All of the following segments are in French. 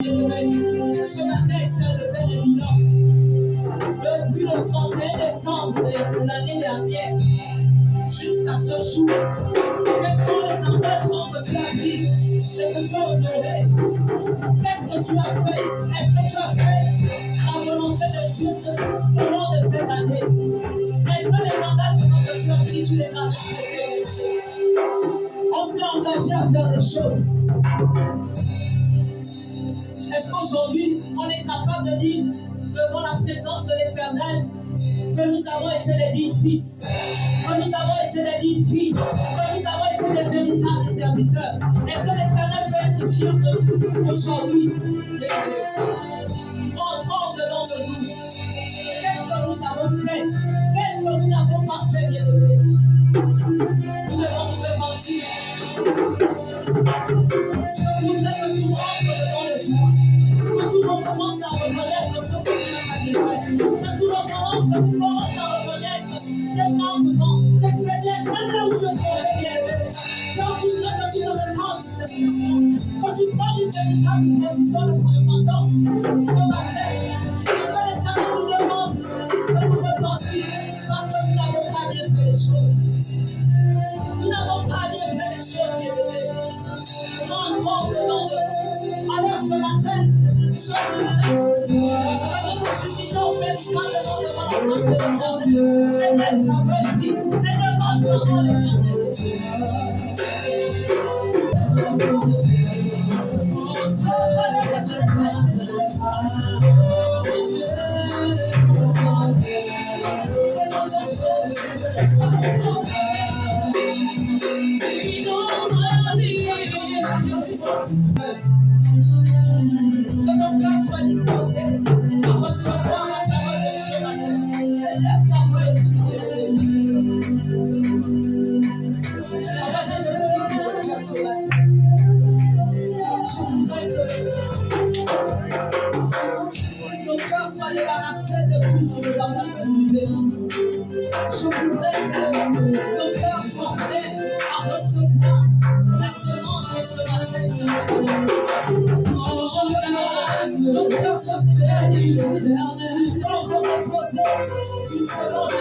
Ce matin, c'est de faire le bilan. Depuis le 31 décembre de l'année dernière jusqu'à ce jour, quels sont les engagements que tu as pris et que tu as honorés? Qu'est-ce que tu as fait? Est-ce que tu as fait la volonté de Dieu au long de cette année? Est-ce que les engagements que tu as pris, tu les as respectés? On s'est engagé à faire des choses. Est-ce qu'aujourd'hui, on est capable de dire devant la présence de l'Éternel que nous avons été des dignes fils, que nous avons été des dignes filles, que nous avons été des véritables serviteurs? Est-ce que l'Éternel peut être fier de nous aujourd'hui? Rentrons dedans de nous. Qu'est-ce que nous avons fait? Qu'est-ce que nous n'avons pas fait, bien-aimés? Nous devons nous repentir. Je voudrais que tu rentres dedans de toi. Quand tu recommences à reconnaître ce que tu n'as pas fait, quand tu commences à reconnaître tes manquements, tes faiblesses, même là où tu es tombé, bien-aimé, je voudrais que tu te repenses simplement, que tu prends une véritable position de repentance ce matin. Parce que l'Éternel nous demande de nous repentir, parce que nous n'avons pas bien fait les choses. Nous n'avons pas bien fait les choses, bien-aimé. Rentrons dedans de nous. Alors ce matin, je voudrais que nous nous unissions véritablement devant la face de l'Éternel. Et mette ta bonne vie et demande pardon à l'Éternel. Que ton cœur soit disposé à recevoir la parole de ce matin. Lève ta voix et prie. Papa, je te prie pour mon cœur ce matin. Je voudrais que ton cœur soit débarrassé de tout ce qui ne va pas te lever. Je voudrais que ton cœur soit prêt à recevoir la semence de ce matin. Ton cœur soit prêt, tu dois encore déposer une semence de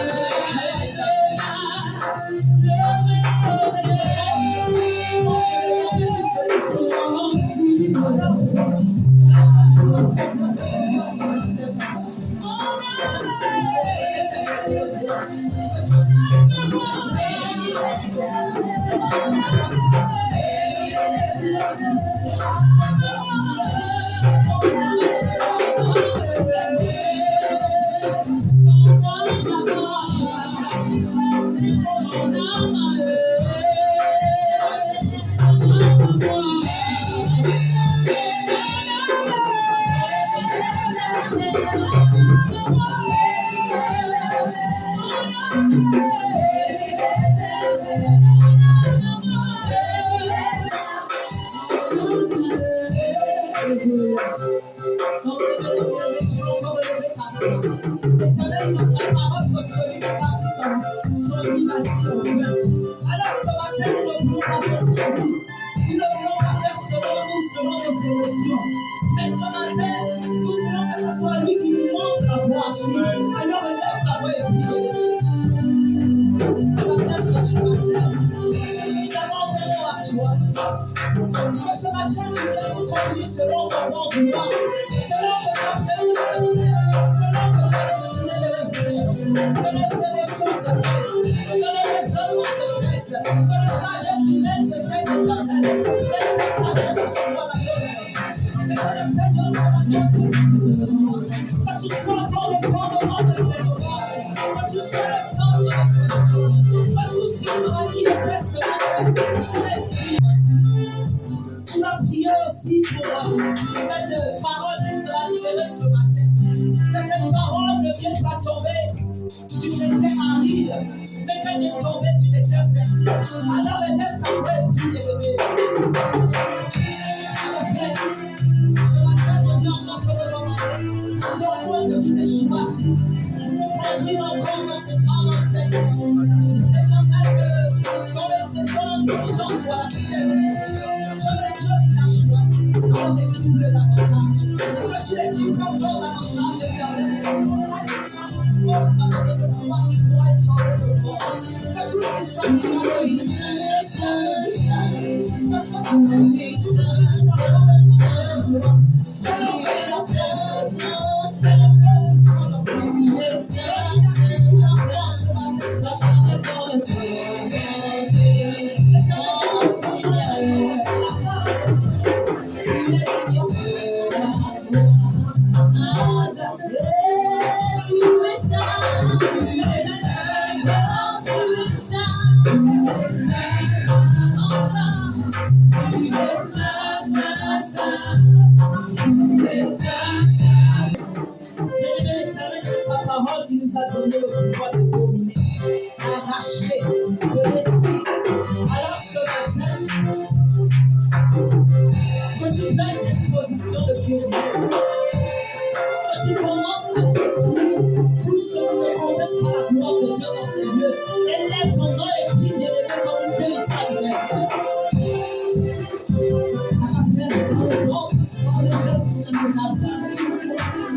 L'Éternel nous fait parole que celui qui bâtit son lit bâtit en vain. Alors ce matin, nous ne voulons pas faire selon nous. Nous ne voulons pas faire selon nous, selon nos émotions. Mais ce matin, nous voulons que ce soit lui qui nous montre la voie. Alors lève ta voix et prie. Papa, ce matin, nous avons vraiment à toi. Que ce matin, tu peux nous conduire selon ton bon vouloir. Selon que tu as fait, que nos émotions se taisent, que nos raisonnements se taisent, que nos sagesses humaines se taisent éternellement, que nos sagesses soient la nôtre, que le Seigneur soit la nôtre, que tu sois encore le fondement de ces moments, que tu sois le centre de ces moments, que tout ce qui sera dit de paix ce matin, sous les yeux. Tu as prié aussi pour cette parole qui sera libérée ce matin. Que cette parole ne vienne pas tomber sur des terres arides, mais qu'elle vienne tomber sur des terres fertiles. Alors élève ta voix et prie, bien-aimé. Ce matin, je viens encore te demander, ton point que tu t'es choisi, pour nous conduire encore dans ce temps d'enseignement. Éternel, que dans le second, que les gens soient la sienne. Je veux Dieu qui t'a choisi, alors équipe-le davantage. Que tu équipes encore davantage, Éternel. Que tu crois éternellement. Que tout ce qui soit mis dans le sa parole qui nous a donné le pouvoir de dominer, arracher de l'esprit. Alors ce matin, que tu fasses cette position de guerrier, que tu commences à détruire tout ce qui te confesse par la gloire de Dieu dans ce lieu. Élève ton nom et prie bien élevé comme une véritable guerrière. Au nom puissant de Jésus-Christ de Nazareth,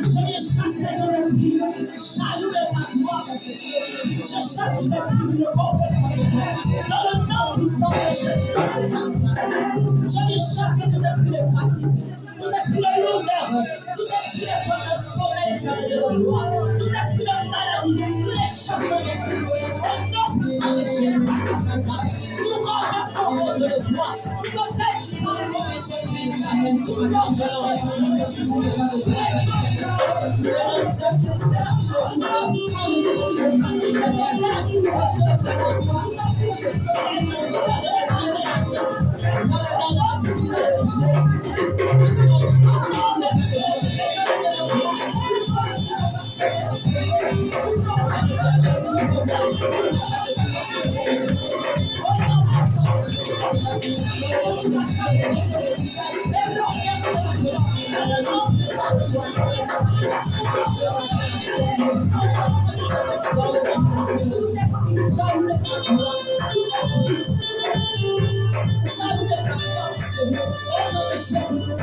je viens chasser ton esprit jaloux de ta gloire, mon Seigneur. Je chasse tout esprit qui ne confesse pas de toi. Dans le nom puissant de Jésus-Christ de Nazareth, je viens chasser tout esprit de pratique, tout esprit de lourdeur, tout esprit de peur de sommeil éternel de gloire, tout esprit de maladie, nous les chassons de ce lieu. Au nom puissant de Jésus-Christ de Nazareth, nous renversons votre gloire, tout le texte qui va renverser l'Israël, tout le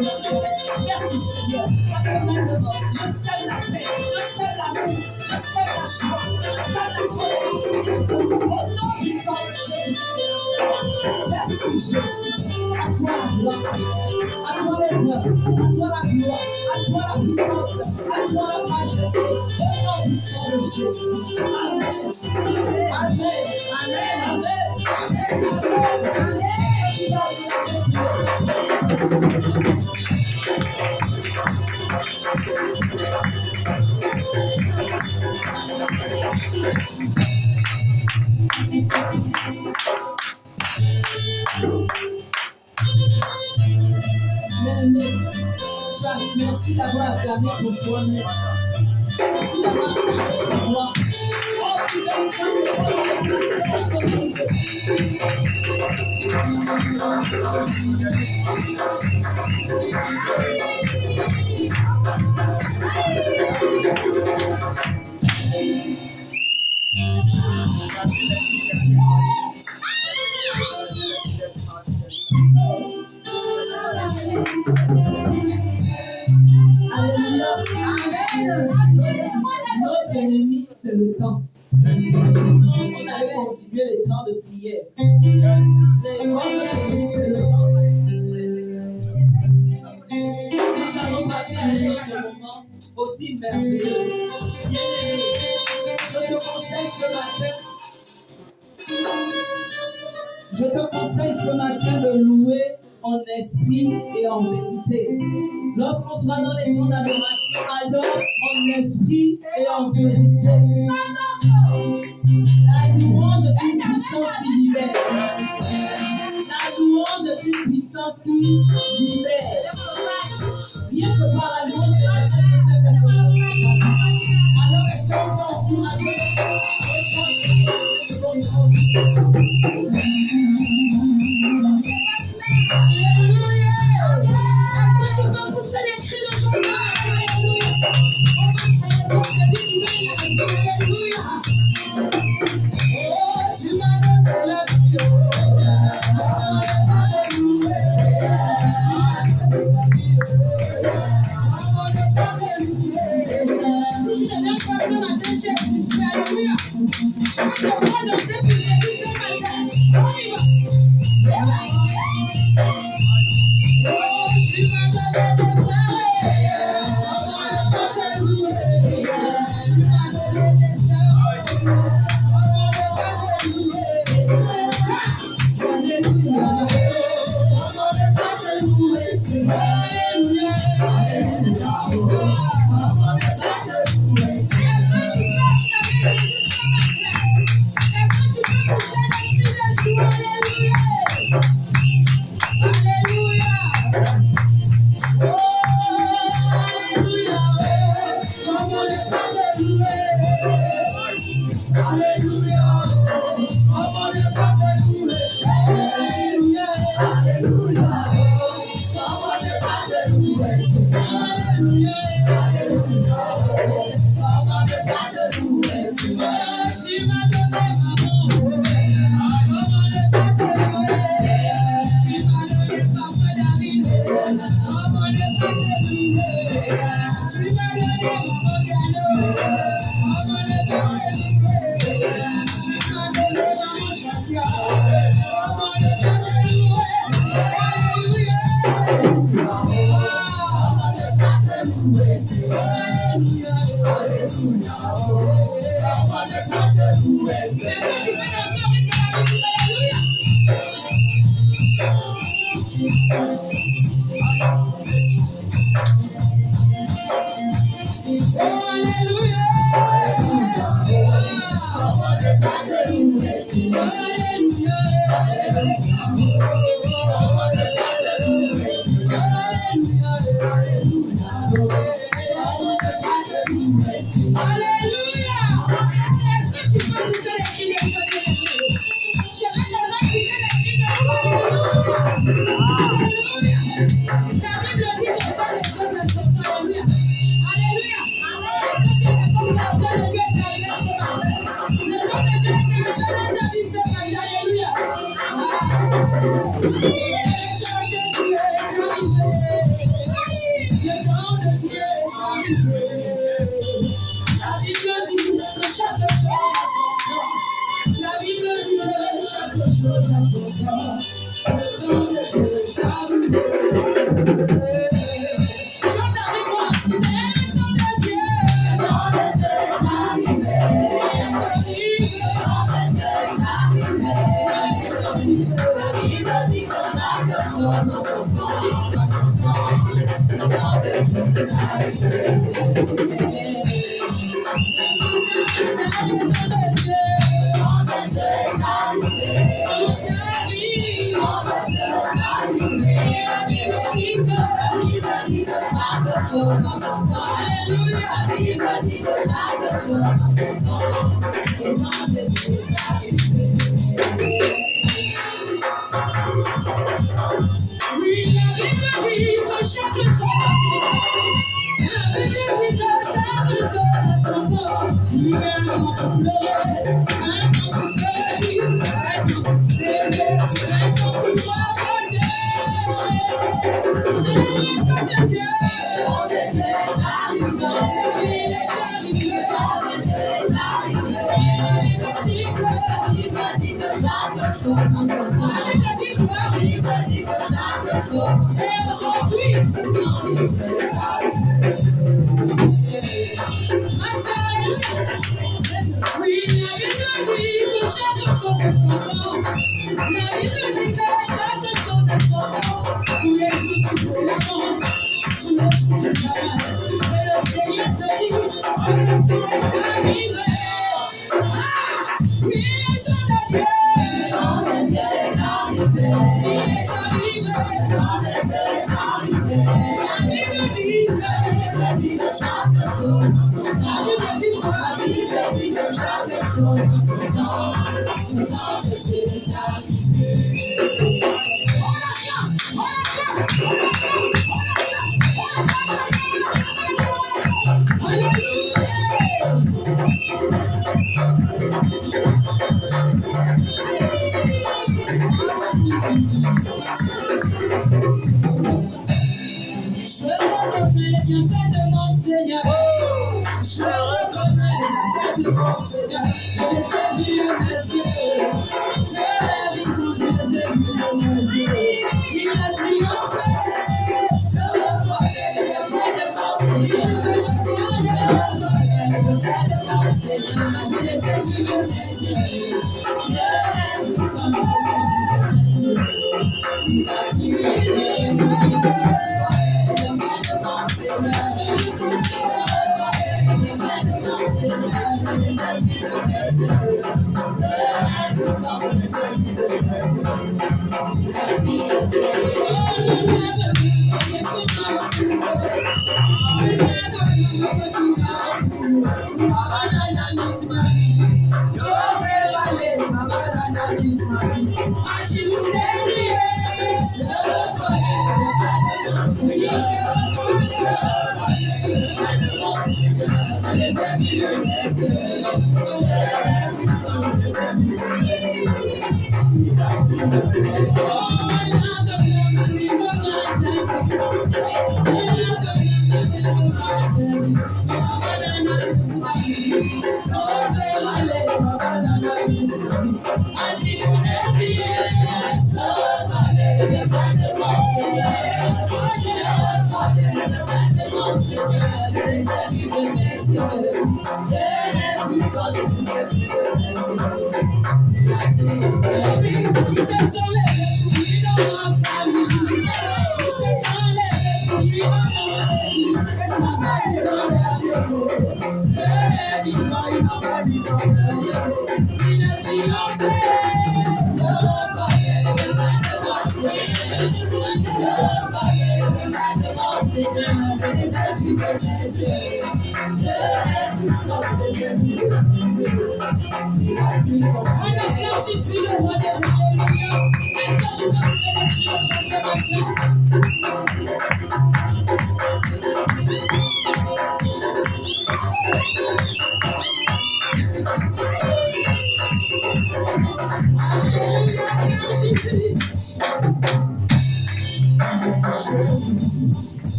Merci Seigneur, parce que maintenant je sème la paix, je sème l'amour, je sème la joie, je sème la colère. Au nom puissant de Jésus. Merci Jésus. À toi la gloire, à toi l'honneur, à toi la gloire, à toi la puissance, à toi la majesté. Au nom puissant de Jésus. Amen. Amen. Amen. Amen. Amen. Merci d'avoir acclamé pour toi. Merci d'avoir acclamé pour moi. Oh, tu Notre ennemi, c'est le temps. Sinon, on allait continuer le temps de prière. Mais comme notre ennemi, c'est le temps, nous allons passer à un autre moment aussi merveilleux. Bien-aimé, je te conseille ce matin de louer en esprit et en vérité. Lorsqu'on sera dans les temps d'adoration, adore en esprit et en vérité. La louange est une puissance qui libère. La louange est une puissance qui libère. Rien que par la louange, je vais faire quelque chose. Alors, est-ce qu'on peut encourager les chants de bon nom?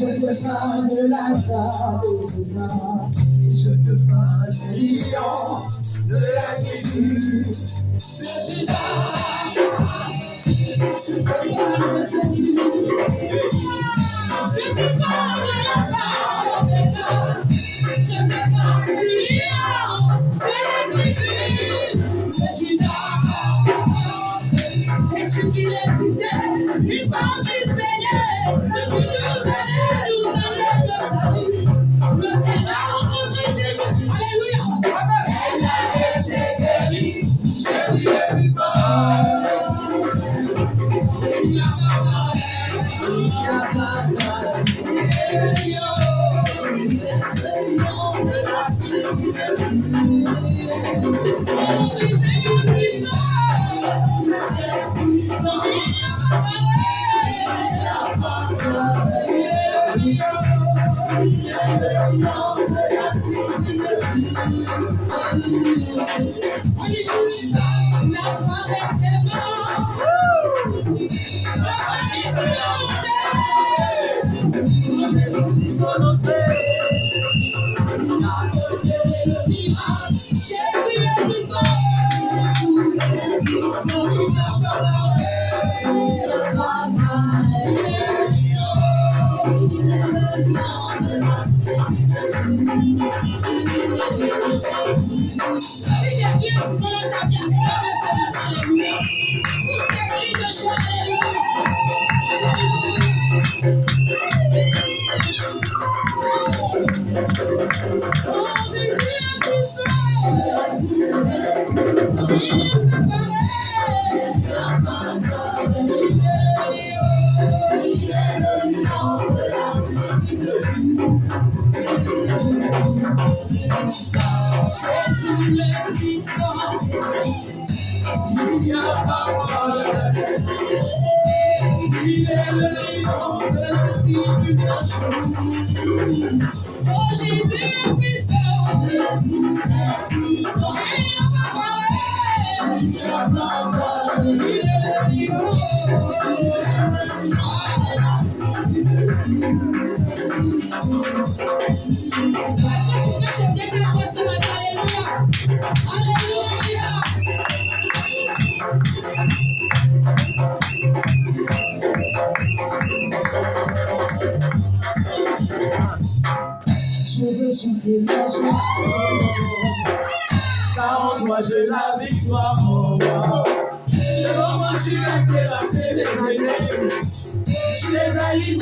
Je te parle de la Sadouna, je te parle du lion, de la tribu de Juda. Je te parle de Jésus, je te parle de la Sadouna, je te parle du lion, de la tribu de Juda. Et tu qui les fidèles, ils sont qui Seigneur, depuis nous donner de salut. Le Seigneur a rencontré Jésus. Alléluia. Amen. Elle a été guérie. Jésus est puissant. Il n'y a pas de il n'y a pas de car en toi j'ai la victoire, oh, oh. Comment tu as terrassé les années, tu les as livrés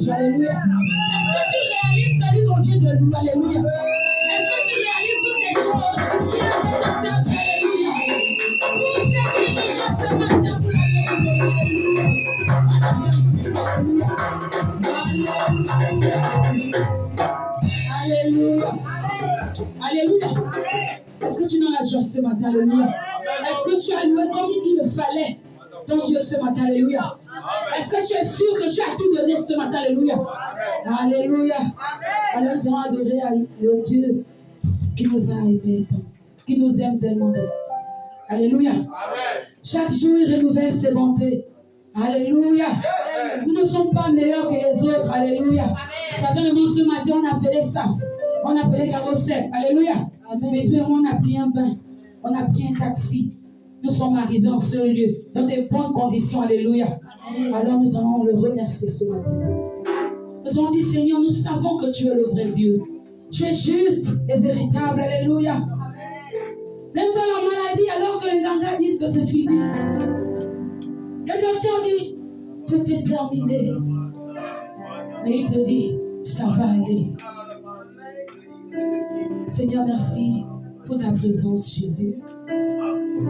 Alléluia. Est-ce que tu réalises celui qu'on vient de louer? Alléluia. Est-ce que tu réalises toutes les choses qui ont été faites? Alléluia. Pour faire une chose ce matin pour Alléluia. Alléluia. Est-ce que tu n'en as joie ce matin? Alléluia. Est-ce que tu as loué comme il le fallait ton Dieu ce matin? Alléluia. Est-ce que tu es sûr que tu as tout donné ce matin? Alléluia. Alléluia. Alors nous allons adorer le Dieu qui nous a aimés, qui nous aime tellement. Alléluia. Chaque jour, il renouvelle ses bontés. Alléluia. Nous ne sommes pas meilleurs que les autres. Alléluia. Certainement ce matin, on appelait ça. On appelait carrousel. Alléluia. Mais toi et moi, on a pris un bain. On a pris un taxi. Nous sommes arrivés en ce lieu, dans des bonnes conditions. Alléluia. Alors nous allons le remercier ce matin. Nous allons dire, Seigneur, nous savons que tu es le vrai Dieu. Tu es juste et véritable. Alléluia. Même dans la maladie, alors que les gangas disent que c'est fini. Le docteur dit, tout est terminé. Mais il te dit, ça va aller. Seigneur, merci pour ta présence, Jésus.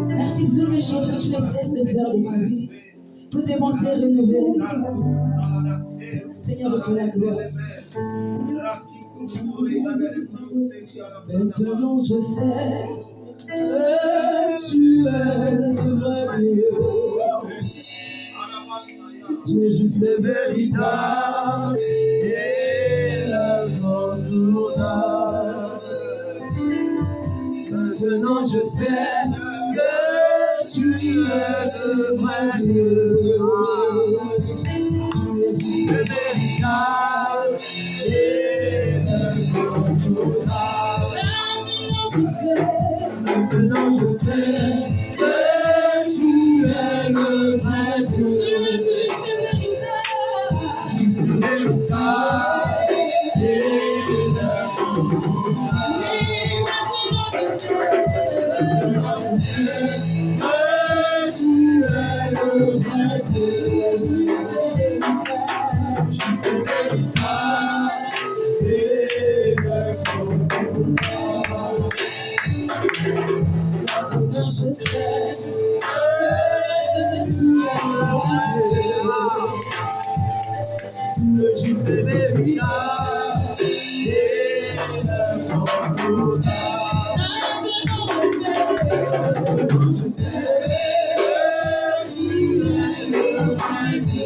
Merci pour toutes les choses que tu ne cesses de faire de ma vie. Pour tes bontés renouvelées. Seigneur, reçois la gloire. Maintenant, je sais que tu es le vrai Dieu. Tu es juste le véritable et l'incontournable. Maintenant je sais que tu es le vrai Dieu. Tu es le véritable et l'incontournable. Maintenant je sais que tu es le vrai Dieu. Je sais que tu es juste véritable et l'incontournable. Je sais que tu es le vrai Dieu.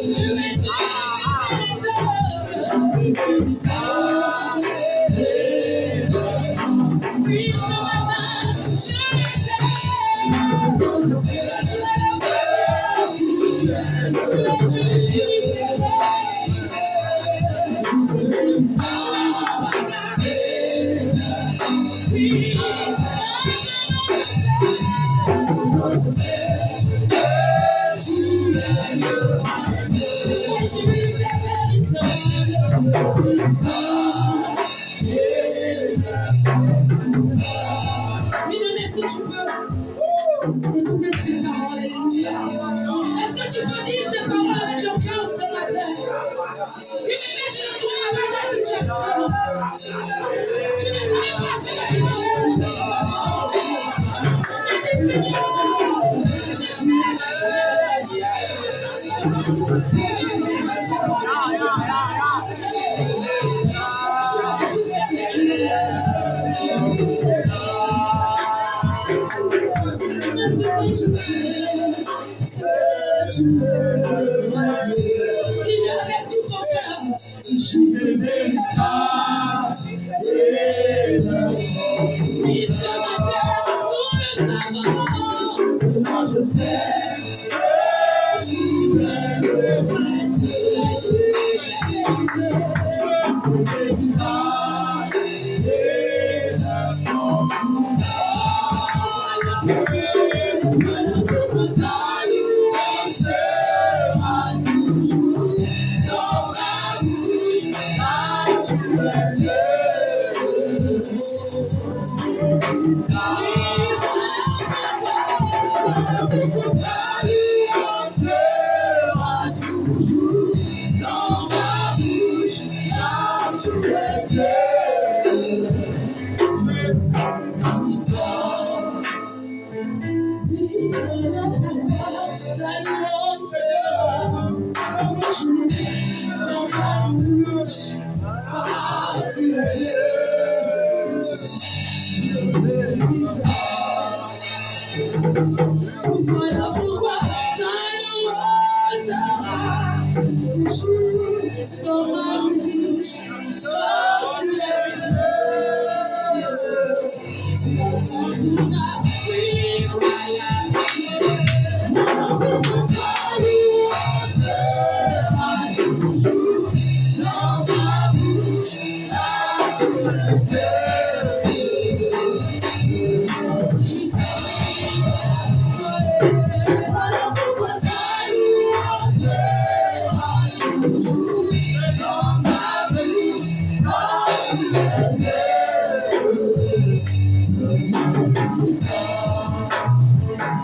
Écoutez ces paroles, alléluia. Est-ce que tu peux dire ces paroles avec le cœur ce matin? Imagine que tu n'as pas d'habitude. Tu n'as jamais pas fait la Voilà pourquoi dans ma bouche, toi tu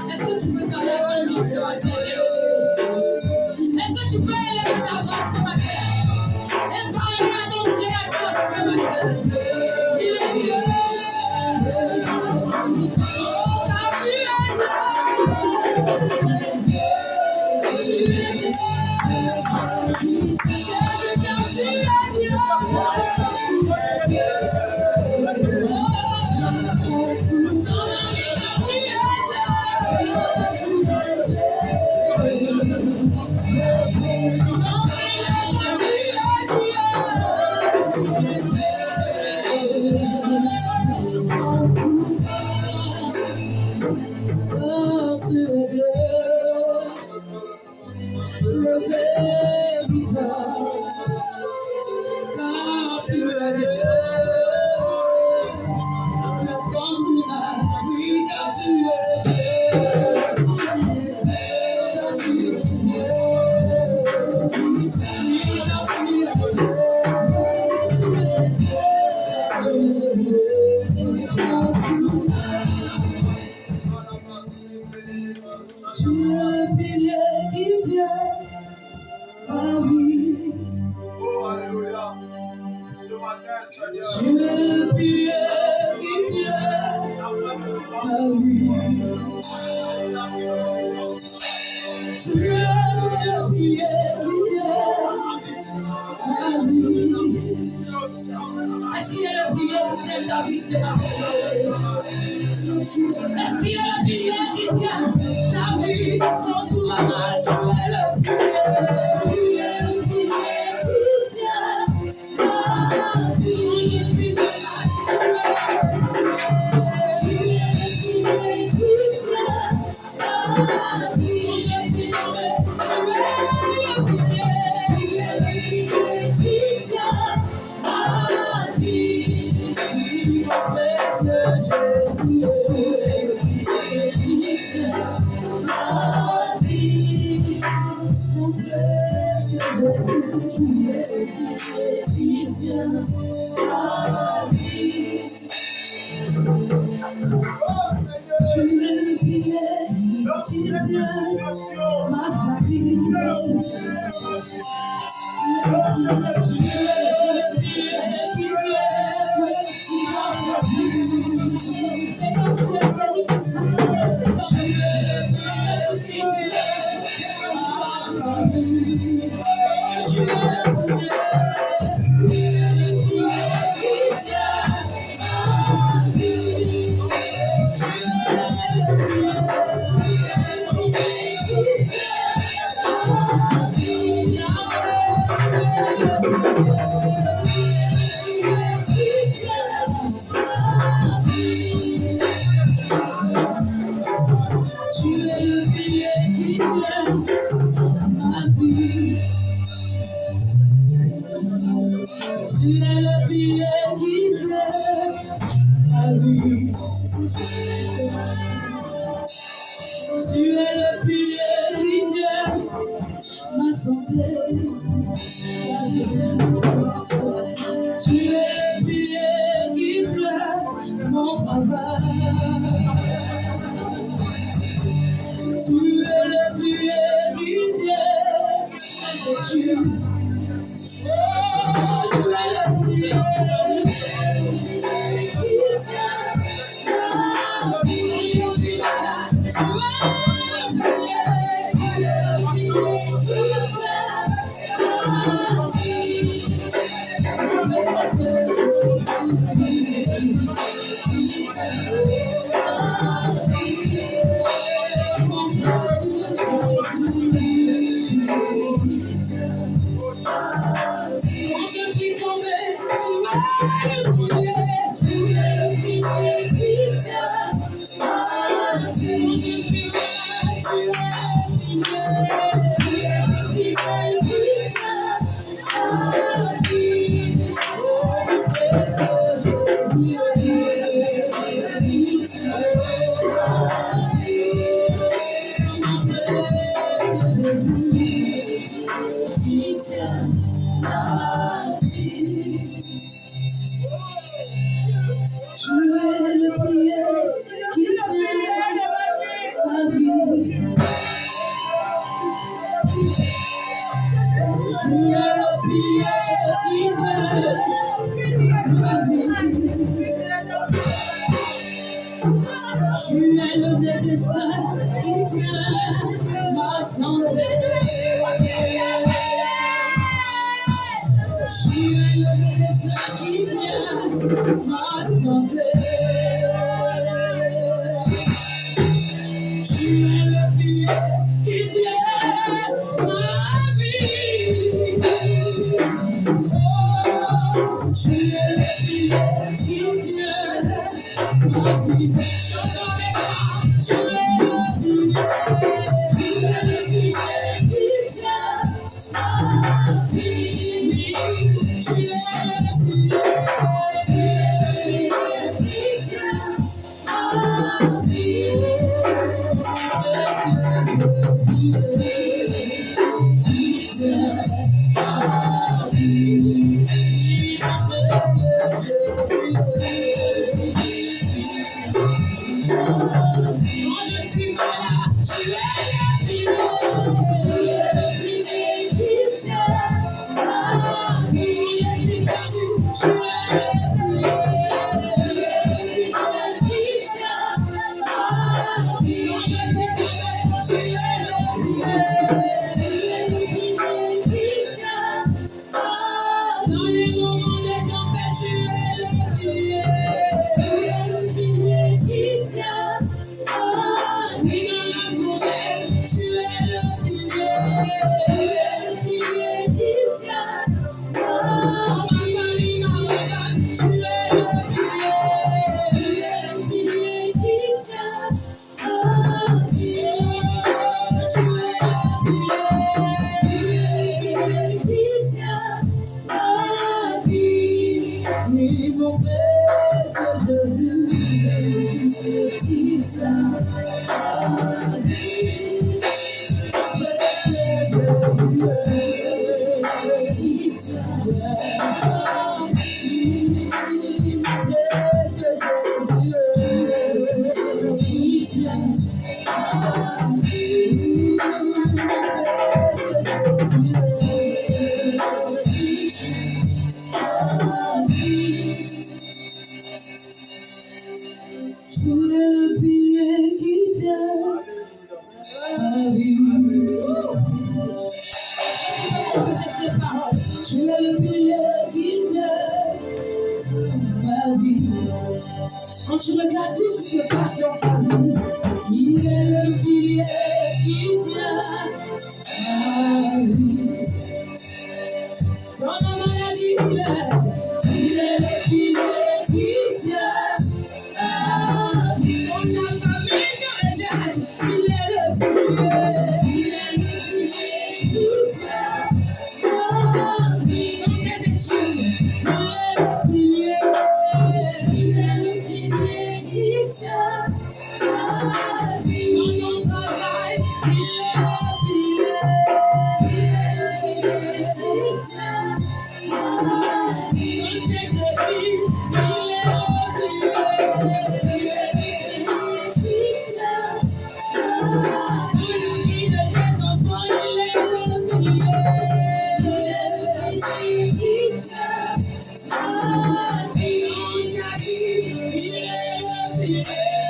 Est-ce que tu peux parler à Dieu ce matin? Est-ce que tu peux élever ta voix ce matin? Et parler à ton Créateur ce matin. Il est Dieu. Oh, car tu es Dieu. Tu es Dieu. Jésus, car tu es Dieu. Est-ce qu'il y a le prière qui tient ta vie ce matin? Est-ce qu'il y a le prière qui tient ta vie sans tout la main? Tu es le prière. Tu es le prière qui tient ta vie. Tu es le prière qui tient ta ma famille, Tu es le médecin qui tient ma santé. Tu es le médecin qui tient ma santé. Tu es le pilier qui tient ma vie. Oh, tu es le pilier qui tient ma vie. Chantons les pas, tu es le pilier. Tu es le pilier qui tient ma vie. Tu es le pilier. Tu es le pilier qui tient ma vie. Tu es le pilier qui tient ma vie. Quand tu regardes tout ce qui se passe dans ta vie, il est le pilier qui tient ma vie. Dans ma maladie, il est le pilier qui tient ma vie. Dans ta famille, quand il est le pilier. Il est le pilier qui tient ma vie. Dans tes études, il est le pilier. Il est le pilier qui tient ma vie. Dans ton travail, il est le pilier. Il est le pilier qui tient ma vie. Dans cette vie, il est le pilier. Il est le pilier qui tient ma vie. Dans la vie de tes enfants, il est le pilier. Il est le pilier qui tient ma vie. Dans ta vie, il est le pilier. Il est le pilier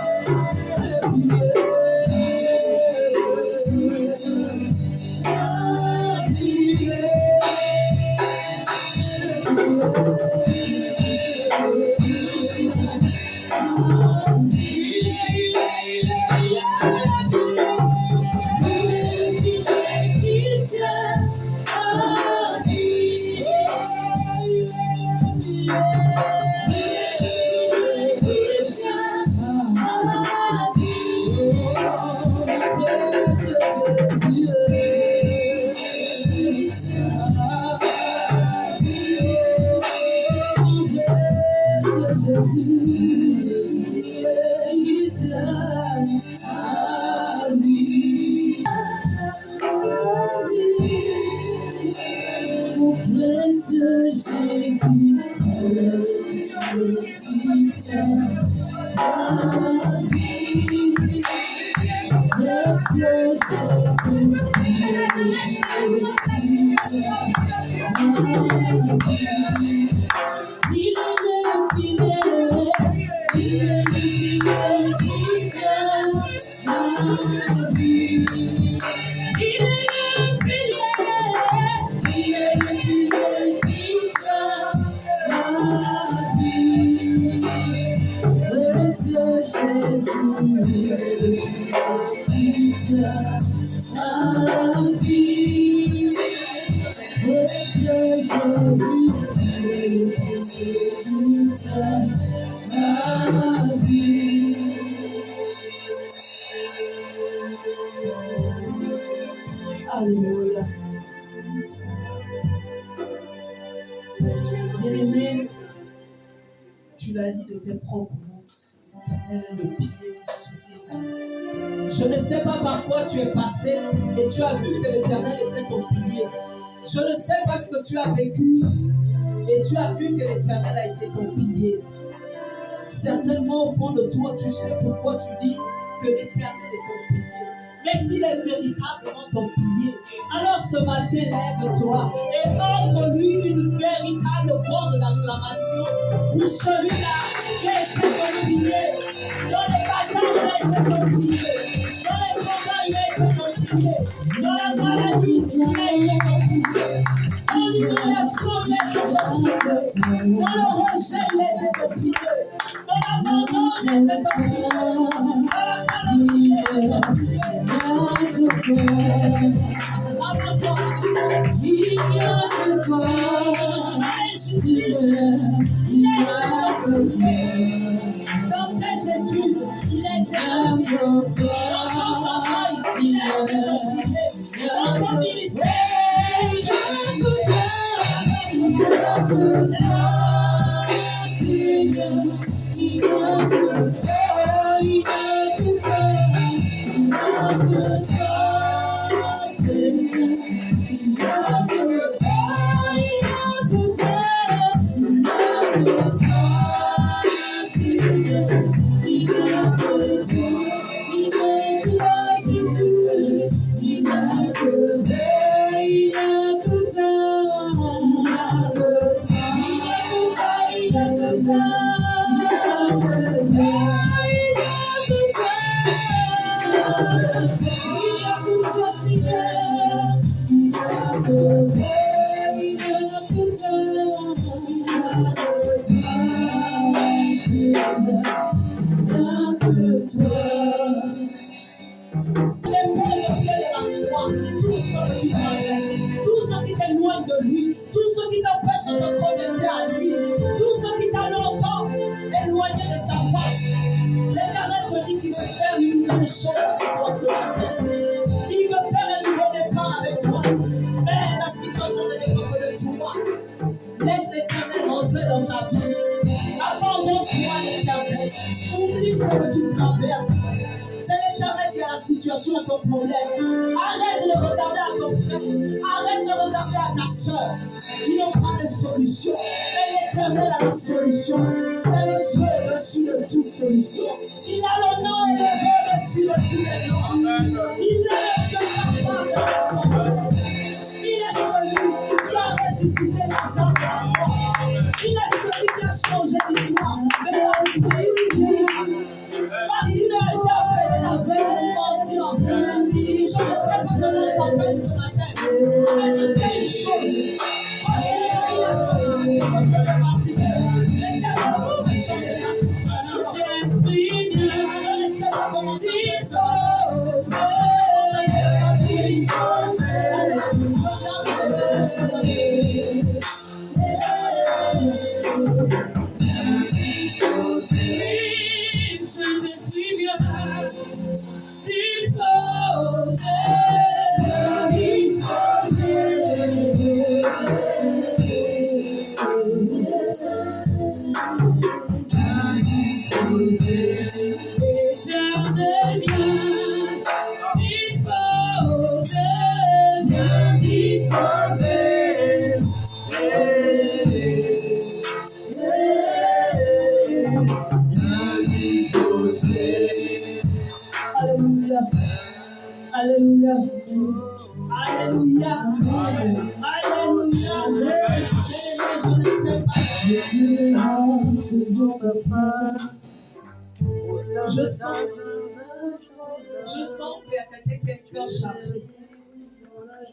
qui tient ma vie. Il est le Jésus, Alléluia. Bien-aimé, tu l'as dit de tes propres mots. L'Éternel est le pilier qui soutient ta vie. Je ne sais pas par quoi tu es passé et tu as vu que l'Éternel était ton pilier. Je ne sais pas ce que tu as vécu et tu as vu que l'Éternel a été ton pilier. Certainement au fond de toi, tu sais pourquoi tu dis que l'Éternel est ton pilier. Mais s'il est véritablement ton pilier, alors ce matin, lève-toi et offre-lui une véritable forme d'acclamation pour celui-là qui a été ton pilier. Dans les batailles, il a été ton pilier. Dans les combats, il a été ton pilier. Dans la maladie, il a été ton pilier. Dans l'humiliation, il a été ton pilier. Dans le rejet, il a été ton pilier. Dans l'abandon, il a été ton pilier. Dans la calamité, il a été ton pilier. Dans tes études, il a été un pilier. Dans ton travail, il a été un pilier. Dans ton ministère, il a tout ce qui t'éloigne de lui, tout ce qui t'empêche de te connecter à lui, tout ce qui t'a longtemps éloigné de sa face. L'Éternel te dit qu'il veut faire une nouvelle chose avec toi ce matin. Il veut faire un nouveau départ avec toi. Mais la situation ne dépend que de toi. Laisse l'Éternel rentrer dans ta vie. Abandonne-toi à l'Éternel. Oublie ce que tu traverses. C'est l'Éternel qui a la situation à ton problème. Arrête de regarder à ton frère. Arrête de regarder à ta soeur. Ils n'ont pas de solution. Mais l'Éternel a la solution. C'est le Dieu au-dessus de toute solution. Il a le nom élevé au-dessus de tous les noms. Il est le Papa. Il est celui qui a ressuscité Lazare de la mort. Il est celui qui a changé l'histoire de la vie. Bartimée était appelé la veille de mendiant. Je ne sais pas comment t'appelles ce matin, mais je sais une chose. Il a changé l'histoire de Bartimée. L'Éternel va changer la situation. Je ne sais pas comment dire ça. Alléluia. Alléluia. Alléluia. Je ne sais pas. Je sens qu'il y a quelqu'un qui a un cœur chargé.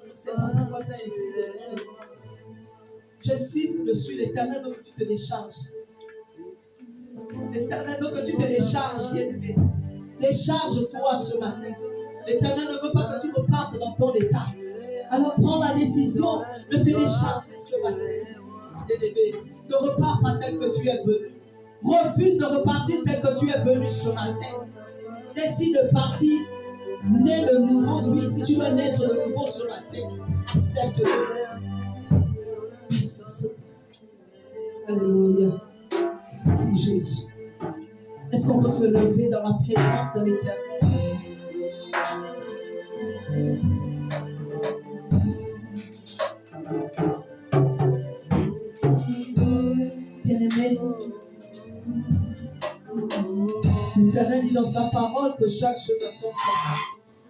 Je ne sais pas pourquoi ça insiste. J'insiste dessus, l'Éternel veut que tu te décharges. L'Éternel veut que tu te décharges, bien-aimé. Décharge-toi ce matin. L'Éternel ne veut pas que tu repartes dans ton état. Alors prends la décision de te décharger ce matin. Bien-aimé, ne repars pas tel que tu es venu. Refuse de repartir tel que tu es venu ce matin. Décide de partir, né de nouveau. Oui, si tu veux naître de nouveau ce matin, accepte-le. Merci Seigneur. Alléluia. Merci Jésus. Est-ce qu'on peut se lever dans la présence de l'Éternel? Bien-aimé, l'Éternel dit dans sa parole que chaque chose a son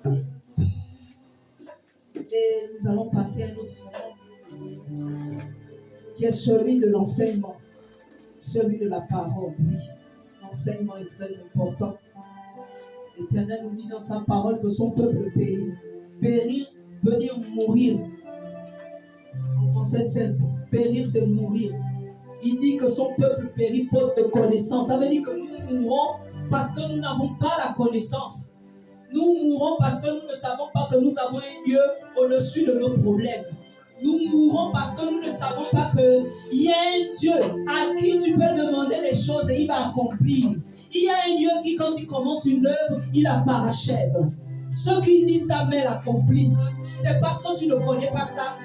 temps. Et nous allons passer à un autre moment qui est celui de l'enseignement, celui de la parole. Oui, l'enseignement est très important. L'Éternel nous dit dans sa parole que son peuple périt. Périr veut dire mourir. En français simple, périr c'est mourir. Il dit que son peuple périt faute de connaissance. Ça veut dire que nous mourrons parce que nous n'avons pas la connaissance. Nous mourons parce que nous ne savons pas que nous avons un Dieu au-dessus de nos problèmes. Nous mourons parce que nous ne savons pas qu'il y a un Dieu à qui tu peux demander les choses et il va accomplir. Il y a un Dieu qui, quand il commence une œuvre, il la parachève. Ce qu'il dit, ça met l'accompli. C'est parce que tu ne connais pas ça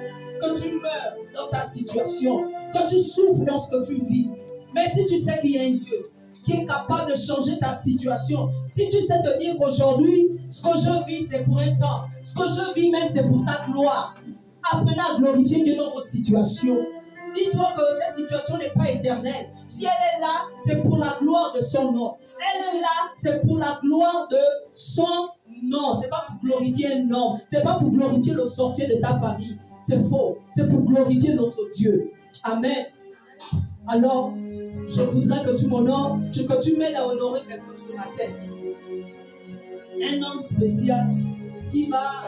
que tu meurs dans ta situation, que tu souffres dans ce que tu vis. Mais si tu sais qu'il y a un Dieu qui est capable de changer ta situation, si tu sais te dire qu'aujourd'hui, ce que je vis, c'est pour un temps, ce que je vis même, c'est pour sa gloire, apprenez à glorifier Dieu dans vos situations. Dis-toi que cette situation n'est pas éternelle. Si elle est là, c'est pour la gloire de son nom. Elle est là, c'est pour la gloire de son nom. C'est pas pour glorifier un homme. C'est pas pour glorifier le sorcier de ta famille. C'est faux. C'est pour glorifier notre Dieu. Amen. Alors, je voudrais que tu m'honores, que tu m'aides à honorer quelqu'un ce matin. Un homme spécial qui va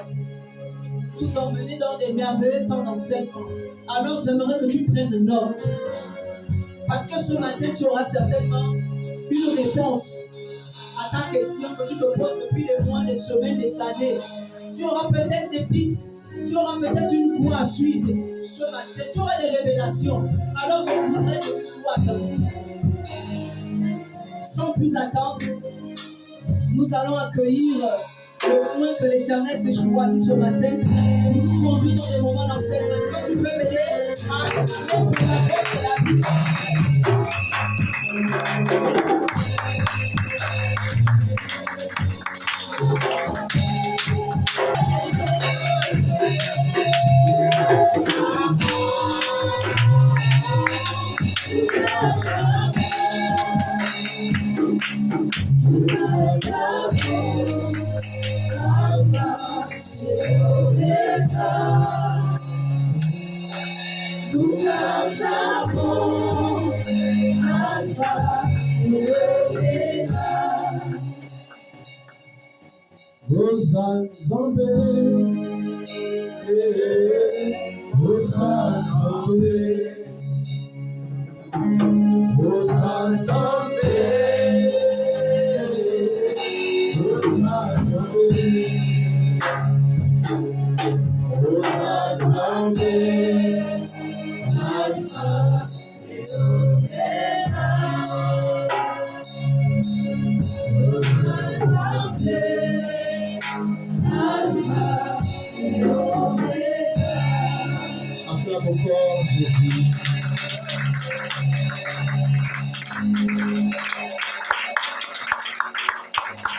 nous emmener dans des merveilleux temps d'enseignement. Alors, j'aimerais que tu prennes note. Parce que ce matin, tu auras certainement une réponse à ta question que tu te poses depuis des mois, des semaines, des années. Tu auras peut-être des pistes. Tu auras peut-être une voie à suivre ce matin. Tu auras des révélations. Alors, je voudrais que tu sois attentif. Sans plus attendre, nous allons accueillir le point que l'Éternel s'est choisi ce matin pour nous conduire dans des moments d'enseignement. Est-ce que tu peux m'aider à mettre la porte de la vie?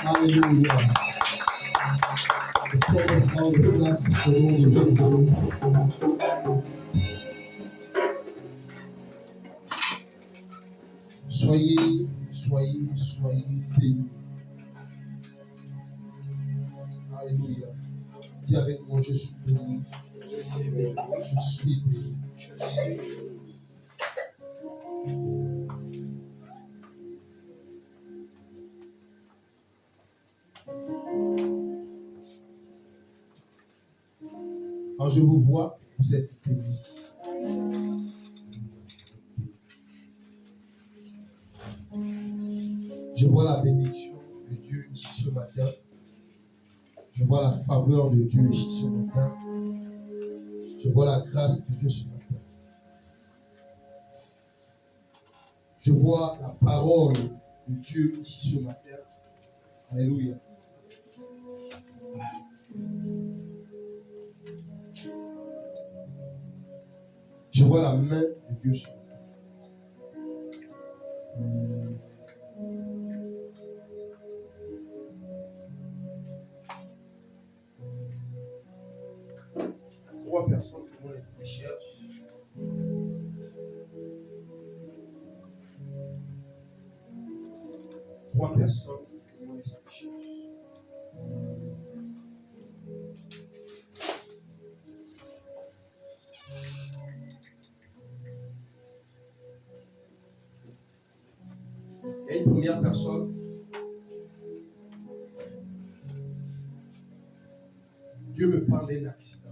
Alléluia. Est-ce qu'on peut prendre place au nom de Jésus? Soyez bénis. Alléluia. Dis avec moi, je suis béni. Je suis béni. Je suis béni. Je suis béni. Quand je vous vois, vous êtes béni. Je vois la bénédiction de Dieu ici ce matin. Je vois la faveur de Dieu ici ce matin. Je vois la grâce de Dieu ce matin. Je vois la parole de Dieu ici ce matin. Alléluia. Je vois la main de Dieu ce matin. Trois personnes que mon esprit cherche. Trois personnes que mon esprit cherche. Il y a une première personne. Dieu me parle d'un accident.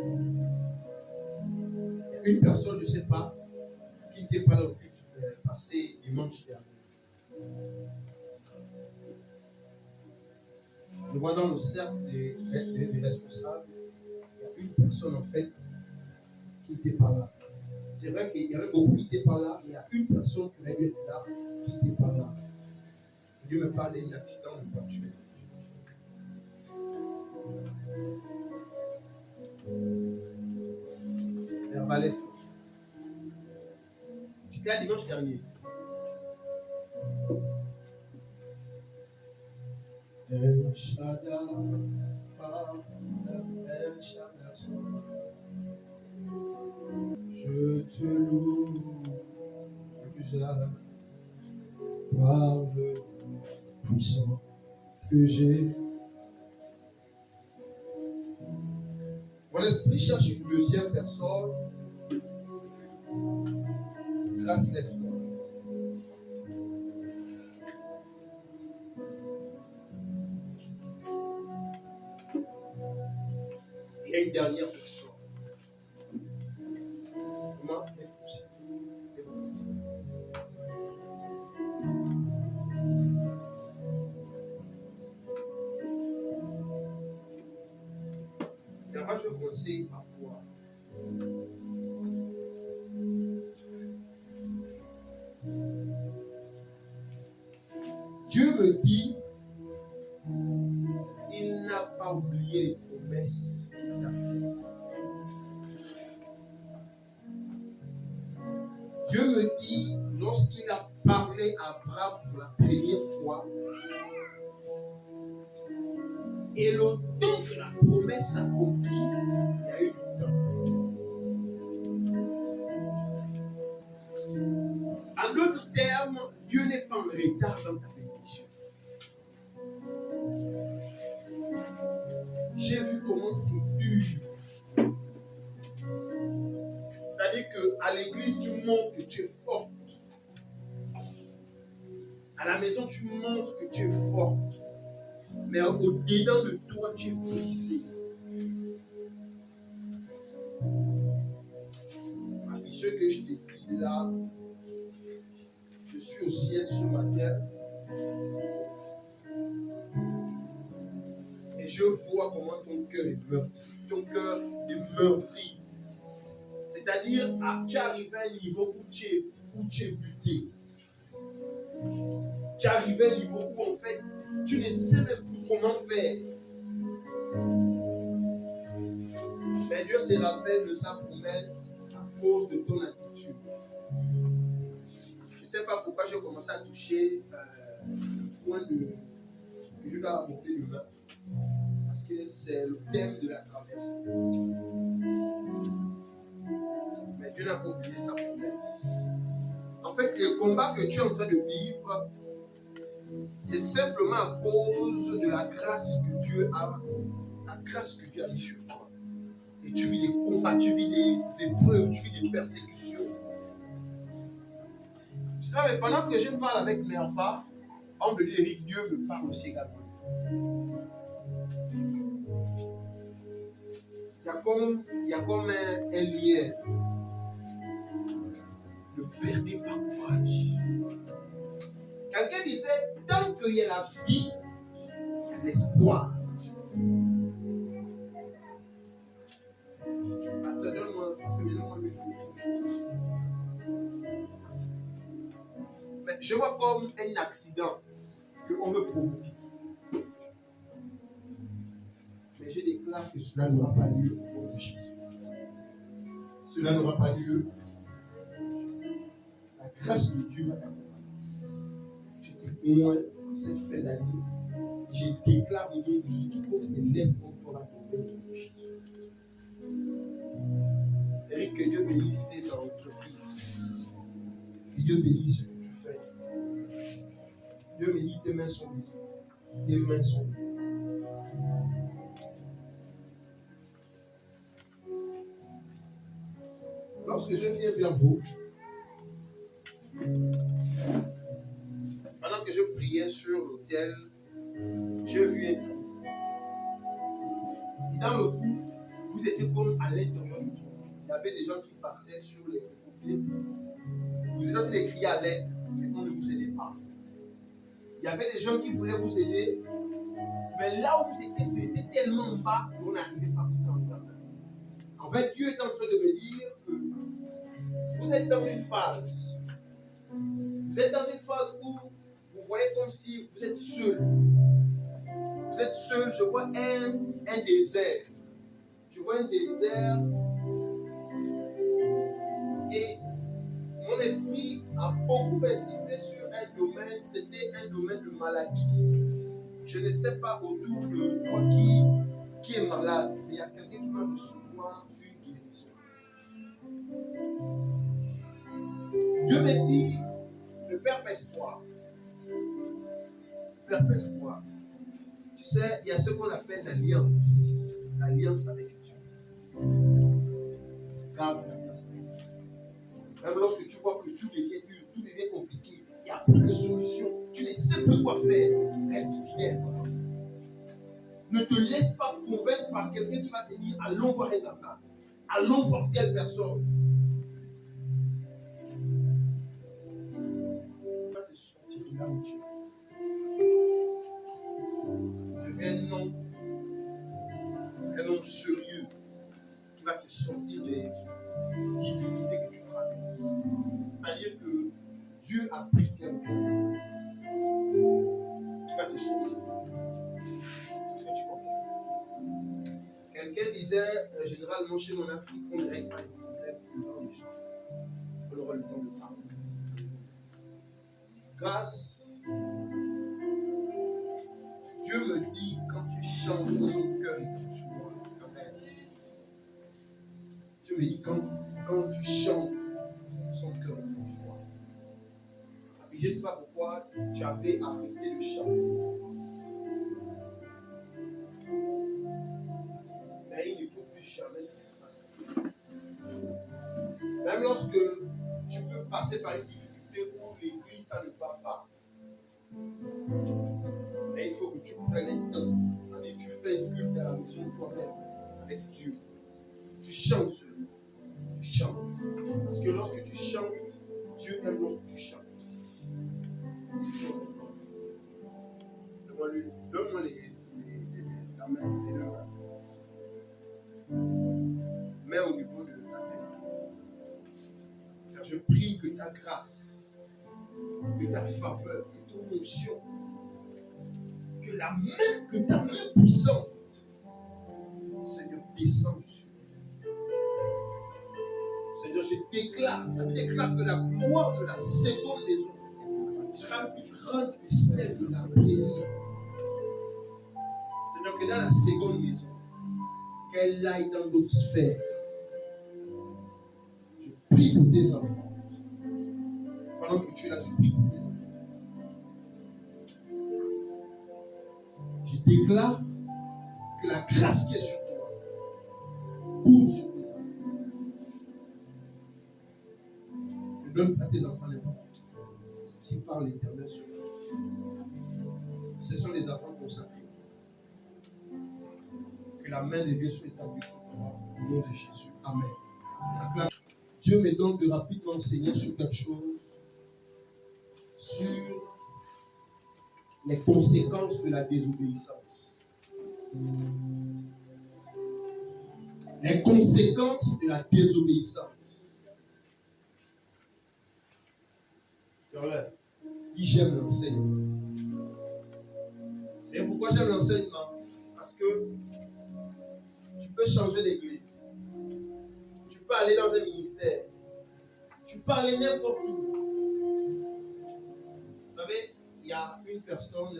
Il y a une personne, je ne sais pas, qui n'était pas dans le culte passé dimanche dernier. Je vois dans le cercle des responsables, il y a une personne en fait qui n'était pas là. C'est vrai qu'il y avait beaucoup qui n'étaient pas là, mais il y a une personne qui aurait dû être là qui n'était pas là. Dieu me parle d'un accident de voiture. Verbalet. J'étais là dimanche dernier. El Shaddai, El Shaddai, je te loue, par le puissant que j'ai. Mon esprit cherche une deuxième personne. Grâce, lève-toi. Il y a une dernière personne. Comment? D'abord, je conseille à voir. Dieu me dit, il n'a pas oublié les promesses qu'il a faites. Dieu me dit, lorsqu'il a parlé à Abraham pour la première fois, et le temps que la promesse s'accomplisse, il y a eu du temps. En d'autres termes, Dieu n'est pas en retard dans ta bénédiction. J'ai vu comment c'est dur. C'est-à-dire qu'à l'église, tu montres que tu es forte. À la maison, tu montres que tu es forte. Mais au-dedans de toi, tu es brisé. Ma fille, ce que je te dis là, je suis au ciel ce matin. Et je vois comment ton cœur est meurtri. Ton cœur est meurtri. C'est-à-dire, tu es arrivé à un niveau où tu es buté. Tu es arrivé à un niveau où, en fait, tu ne sais même plus comment faire. Mais Dieu se rappelle de sa promesse à cause de ton attitude. Je ne sais pas pourquoi j'ai commencé à toucher le point que je dois aborder demain. Parce que c'est le thème de la traversée. Mais Dieu n'a pas oublié sa promesse. En fait, le combat que tu es en train de vivre, c'est simplement à cause de la grâce que Dieu a mis sur toi. Et tu vis des combats, tu vis des épreuves, tu vis des persécutions. Vous savez, pendant que je parle avec mes enfants, on me dit, Eric, Dieu me parle aussi également. Il y a comme un lien. Ne perdez pas courage. Quelqu'un disait, tant qu'il y a la vie, il y a l'espoir. Mais je vois comme un accident qu'on me provoque. Mais je déclare que cela n'aura pas lieu au nom de Jésus. Cela n'aura pas lieu. La grâce de Dieu va t'accompagner. Je témoigne en cette fin d'année. Je déclare au nom de Jésus, tout comme ces lèvres contre toi va tomber au nom de Jésus. Eric, que Dieu bénisse tes entreprises. Que Dieu bénisse ce que tu fais. Dieu me dit, tes mains sont bénies. Tes mains sont bénies. Lorsque je viens vers vous, pendant que je priais sur l'autel, j'ai vu un trou. Et dans le trou, vous étiez comme à l'intérieur du trou. Il y avait des gens qui passaient sur les côtés. Vous étiez en train de crier à l'aide, mais on ne vous aidait pas. Il y avait des gens qui voulaient vous aider, mais là où vous étiez, c'était tellement bas qu'on n'arrivait pas à vous tendre la main. En fait, Dieu est en train de me dire que vous êtes dans une phase. Vous êtes dans une phase où vous voyez comme si vous êtes seul. Vous êtes seul, je vois un désert. Je vois un désert. Et mon esprit a beaucoup insisté sur un domaine. C'était un domaine de maladie. Je ne sais pas autour de toi qui est malade, mais il y a quelqu'un qui va recevoir une guérison. Dieu me dit, ne perds pas espoir. Ne perds pas espoir. Tu sais, il y a ce qu'on appelle l'alliance. L'alliance avec Dieu. Garde l'alliance avec Dieu. Même lorsque tu vois que tout devient dur, tout devient compliqué, il n'y a plus de solution. Tu ne sais plus quoi faire. Reste fidèle. Ne te laisse pas convaincre par quelqu'un qui va te dire allons voir un capable. Allons voir telle personne. Tu vas te sortir de là où tu es. Je veux un nom sérieux qui va te sortir des difficultés que tu traverses. C'est-à-dire que Dieu a pris quelqu'un qui va te sortir. Est-ce que tu comprends? Quelqu'un disait, généralement chez mon Afrique, on ne règle pas les problèmes devant les gens. On aura le temps de parler. Grâce, Dieu me dit, quand tu chantes, son cœur est en joie. Amen. Dieu me dit, quand tu chantes, son cœur est en joie. Et je ne sais pas pourquoi tu avais arrêté de chanter. Mais il ne faut plus jamais que tu fasses ça. Même lorsque tu peux passer par une difficulté où l'église, ça ne va pas. Mais il faut que tu prennes un temps. Et tu fais un culte à la maison de toi-même avec Dieu. Tu chantes seulement. Tu chantes. Parce que lorsque tu chantes, Dieu aime lorsque tu chantes. Donne-moi la main et le main. Mets au niveau de ta tête. Car je prie que ta grâce, que ta faveur et ton onction, que ta main puissante, Seigneur, descend dessus. Seigneur, je déclare que la gloire de la seconde maison sera plus grande que celle de la première. Seigneur, que dans la seconde maison, qu'elle aille dans d'autres sphères. Je prie pour tes enfants. Pendant que tu es là, je prie pour tes enfants. déclare que la grâce qui est sur toi coule sur tes enfants. Ne donne pas tes enfants n'importe qui. Si parle l'Éternel sur toi. Ce sont des enfants consacrés. Que la main de Dieu soit établie sur toi. Au nom de Jésus. Amen. Acclame. Dieu me donne de rapidement enseigner sur quelque chose. Sur les conséquences de la désobéissance. Les conséquences de la désobéissance. Dis j'aime l'enseignement. C'est pourquoi j'aime l'enseignement. Parce que tu peux changer d'église. Tu peux aller dans un ministère. Tu peux aller n'importe où. Vous savez, il y a une personne